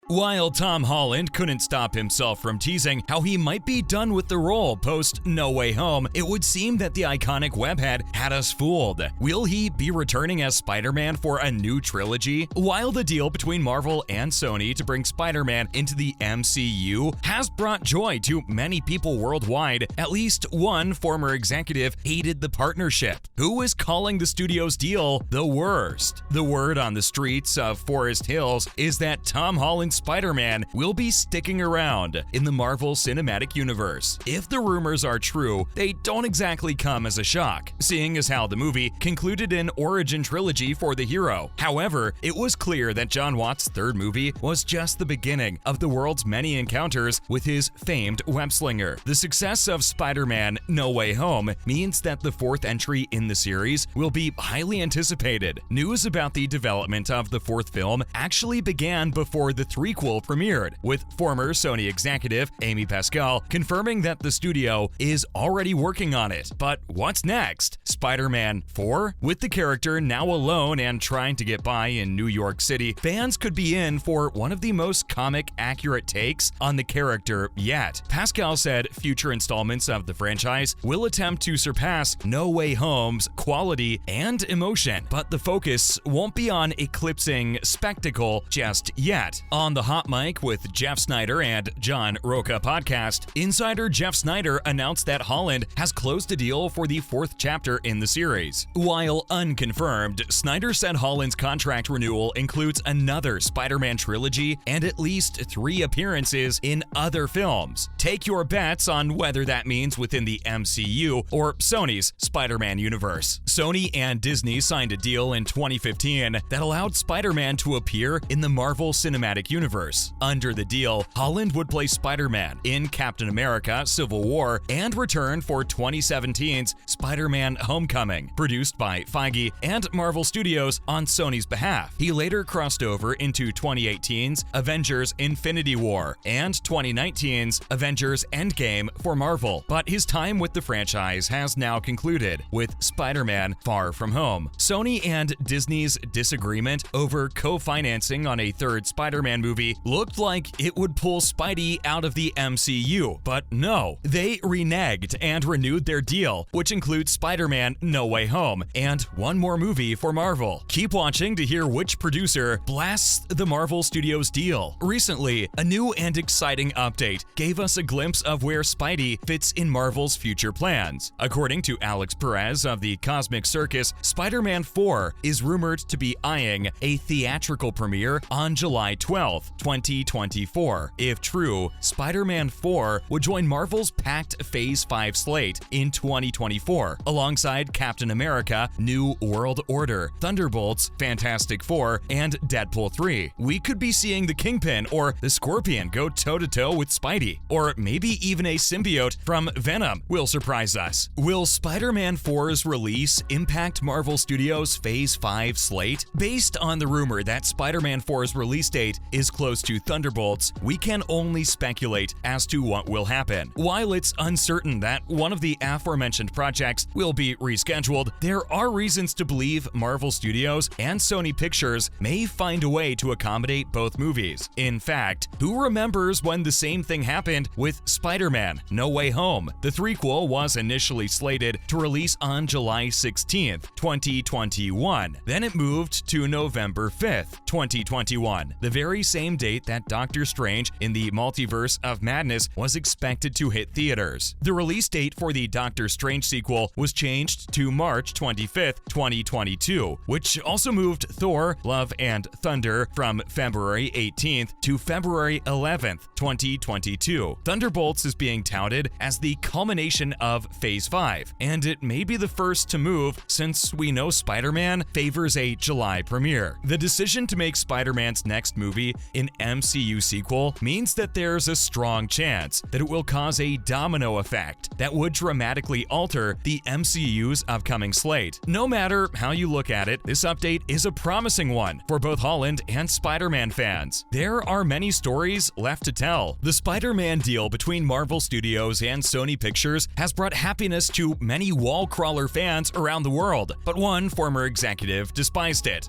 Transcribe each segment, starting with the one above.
While Tom Holland couldn't stop himself from teasing how he might be done with the role post No Way Home, it would seem that the iconic webhead had us fooled. Will he be returning as Spider-Man for a new trilogy? While the deal between Marvel and Sony to bring Spider-Man into the MCU has brought joy to many people worldwide, at least one former executive hated the partnership, who is calling the studio's deal the worst. The word on the streets of Forest Hills is that Tom Holland Spider-Man will be sticking around in the Marvel Cinematic Universe. If the rumors are true, they don't exactly come as a shock, seeing as how the movie concluded an origin trilogy for the hero. However, it was clear that Jon Watts' third movie was just the beginning of the world's many encounters with his famed web-slinger. The success of Spider-Man No Way Home means that the fourth entry in the series will be highly anticipated. News about the development of the fourth film actually began before the threequel premiered, with former Sony executive Amy Pascal confirming that the studio is already working on it. But what's next? Spider-Man 4? With the character now alone and trying to get by in New York City, fans could be in for one of the most comic-accurate takes on the character yet. Pascal said future installments of the franchise will attempt to surpass No Way Home's quality and emotion, but the focus won't be on eclipsing spectacle just yet. On the Hot Mic with Jeff Sneider and John Rocha podcast, insider Jeff Sneider announced that Holland has closed a deal for the fourth chapter in the series. While unconfirmed, Sneider said Holland's contract renewal includes another Spider-Man trilogy and at least 3 appearances in other films. Take your bets on whether that means within the MCU or Sony's Spider-Man universe. Sony and Disney signed a deal in 2015 that allowed Spider-Man to appear in the Marvel Cinematic Universe. Under the deal, Holland would play Spider-Man in Captain America: Civil War and return for 2017's Spider-Man: Homecoming, produced by Feige and Marvel Studios on Sony's behalf. He later crossed over into 2018's Avengers: Infinity War and 2019's Avengers: Endgame for Marvel, but his time with the franchise has now concluded with Spider-Man: Far From Home. Sony and Disney's disagreement over co-financing on a third Spider-Man movie looked like it would pull Spidey out of the MCU, but no, they reneged and renewed their deal, which includes Spider-Man No Way Home and one more movie for Marvel. Keep watching to hear which producer blasts the Marvel Studios deal. Recently, a new and exciting update gave us a glimpse of where Spidey fits in Marvel's future plans. According to Alex Perez of the Cosmic Circus, Spider-Man 4 is rumored to be eyeing a theatrical premiere on July 12, 2024. If true, Spider-Man 4 would join Marvel's packed Phase 5 slate in 2024, alongside Captain America: New World Order, Thunderbolts, Fantastic Four, and Deadpool 3. We could be seeing the Kingpin or the Scorpion go toe-to-toe with Spidey, or maybe even a symbiote from Venom will surprise us. Will Spider-Man 4's release impact Marvel Studios' Phase 5 slate? Based on the rumor that Spider-Man 4's release date is close to Thunderbolts, we can only speculate as to what will happen. While it's uncertain that one of the aforementioned projects will be rescheduled, there are reasons to believe Marvel Studios and Sony Pictures may find a way to accommodate both movies. In fact, who remembers when the same thing happened with Spider-Man No Way Home? The threequel was initially slated to release on July 16, 2021. Then it moved to November 5, 2021, the very same date that Doctor Strange in the Multiverse of Madness was expected to hit theaters. The release date for the Doctor Strange sequel was changed to March 25, 2022, which also moved Thor: Love and Thunder from February 18th to February 11th, 2022. Thunderbolts is being touted as the culmination of Phase 5, and it may be the first to move since we know Spider-Man favors a July premiere. The decision to make Spider-Man's next movie an MCU sequel means that there's a strong chance that it will cause a domino effect that would dramatically alter the MCU's upcoming slate. No matter how you look at it, this update is a promising one for both Holland and Spider-Man fans. There are many stories left to tell. The Spider-Man deal between Marvel Studios and Sony Pictures has brought happiness to many wall crawler fans around the world, but one former executive despised it.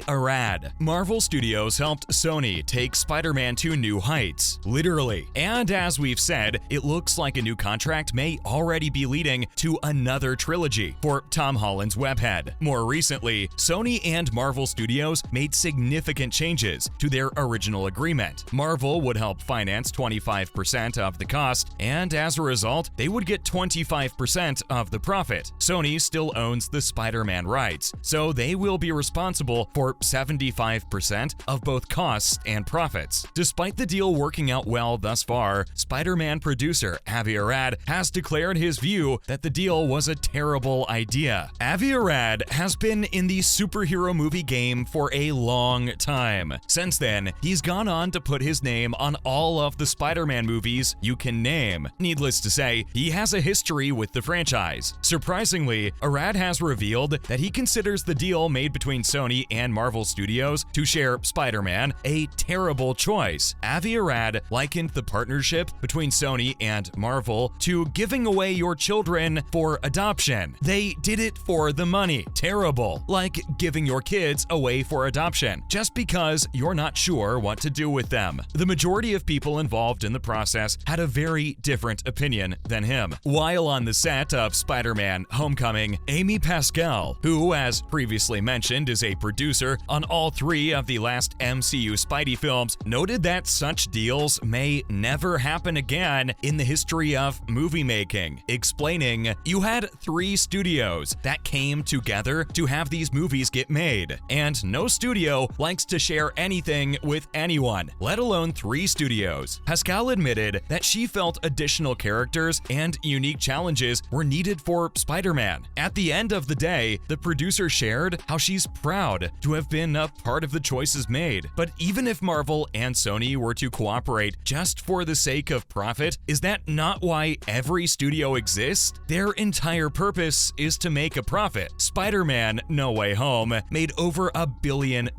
Arad. Marvel Studios helped Sony Sony take Spider-Man to new heights, literally. And as we've said, it looks like a new contract may already be leading to another trilogy for Tom Holland's webhead. More recently, Sony and Marvel Studios made significant changes to their original agreement. Marvel would help finance 25% of the cost, and as a result, they would get 25% of the profit. Sony still owns the Spider-Man rights, so they will be responsible for 75% of both costs and profits. Despite the deal working out well thus far, Spider-Man producer Arad has declared his view that the deal was a terrible idea. Arad has been in the superhero movie game for a long time. Since then, he's gone on to put his name on all of the Spider-Man movies you can name. Needless to say, he has a history with the franchise. Surprisingly, Arad has revealed that he considers the deal made between Sony and Marvel Studios to share Spider-Man a terrible choice. Arad likened the partnership between Sony and Marvel to giving away your children for adoption. They did it for the money. Terrible. Like giving your kids away for adoption, just because you're not sure what to do with them. The majority of people involved in the process had a very different opinion than him. While on the set of Spider-Man Homecoming, Amy Pascal, who, as previously mentioned, is a producer on all three of the last MCU Spidey films, noted that such deals may never happen again in the history of movie making, explaining, "You had 3 studios that came together to have these movies get made, and no studio likes to share anything with anyone, let alone 3 studios." Pascal admitted that she felt additional characters and unique challenges were needed for Spider-Man. At the end of the day, the producer shared how she's proud to have been a part of the choices made. But even if Marvel and Sony were to cooperate just for the sake of profit, is that not why every studio exists? Their entire purpose is to make a profit. Spider-Man No Way Home made over $1 billion.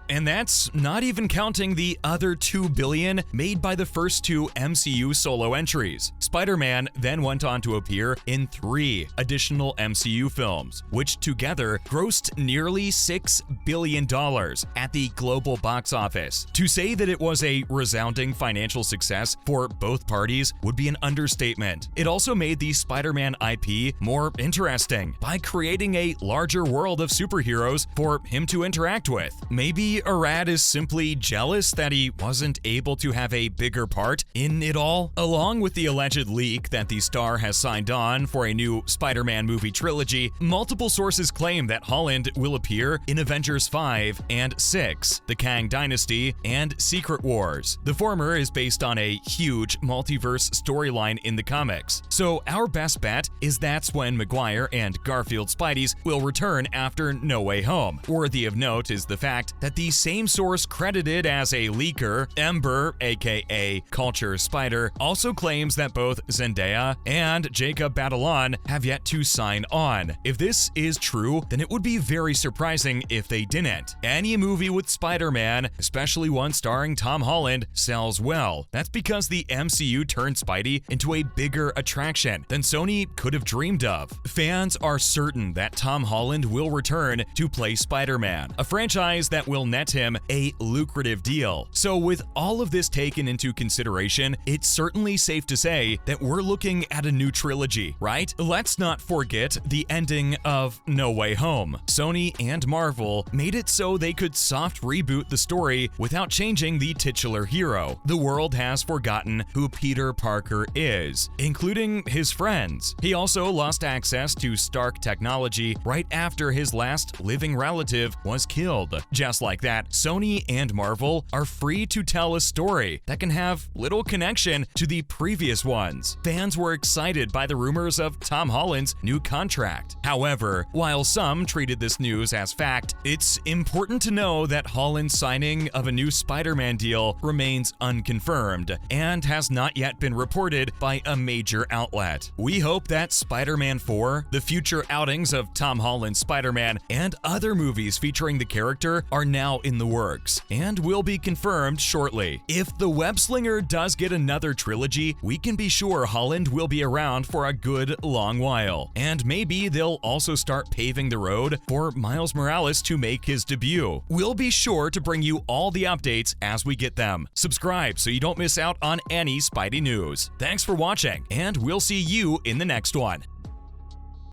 And that's not even counting the other $2 billion made by the first 2 MCU solo entries. Spider-Man then went on to appear in 3 additional MCU films, which together grossed nearly $6 billion at the global box office. To say that it was a resounding financial success for both parties would be an understatement. It also made the Spider-Man IP more interesting by creating a larger world of superheroes for him to interact with. Maybe Arad is simply jealous that he wasn't able to have a bigger part in it all. Along with the alleged leak that the star has signed on for a new Spider-Man movie trilogy, multiple sources claim that Holland will appear in Avengers 5 and 6, The Kang Dynasty, and Secret Wars. The former is based on a huge multiverse storyline in the comics, so our best bet is that's when Maguire and Garfield Spideys will return after No Way Home. Worthy of note is the fact that the same source credited as a leaker, Ember, aka Culture Spider, also claims that both Zendaya and Jacob Batalon have yet to sign on. If this is true, then it would be very surprising if they didn't. Any movie with Spider-Man, especially one starring Tom Holland, sells well. That's because the MCU turned Spidey into a bigger attraction than Sony could have dreamed of. Fans are certain that Tom Holland will return to play Spider-Man, a franchise that will net him a lucrative deal. So with all of this taken into consideration, it's certainly safe to say that we're looking at a new trilogy, right? Let's not forget the ending of No Way Home. Sony and Marvel made it so they could soft reboot the story without changing the titular hero. The world has forgotten who Peter Parker is, including his friends. He also lost access to Stark technology right after his last living relative was killed. Just like that, Sony and Marvel are free to tell a story that can have little connection to the previous ones. Fans were excited by the rumors of Tom Holland's new contract. However, while some treated this news as fact, it's important to know that Holland's signing of a new Spider-Man deal remains unconfirmed and has not yet been reported by a major outlet. We hope that Spider-Man 4, the future outings of Tom Holland's Spider-Man, and other movies featuring the character are now in the works and will be confirmed shortly. If the web-slinger does get another trilogy, we can be sure Holland will be around for a good long while. And maybe they'll also start paving the road for Miles Morales to make his debut. We'll be sure to bring you all all the updates as we get them. Subscribe so you don't miss out on any Spidey news. Thanks for watching, and we'll see you in the next one.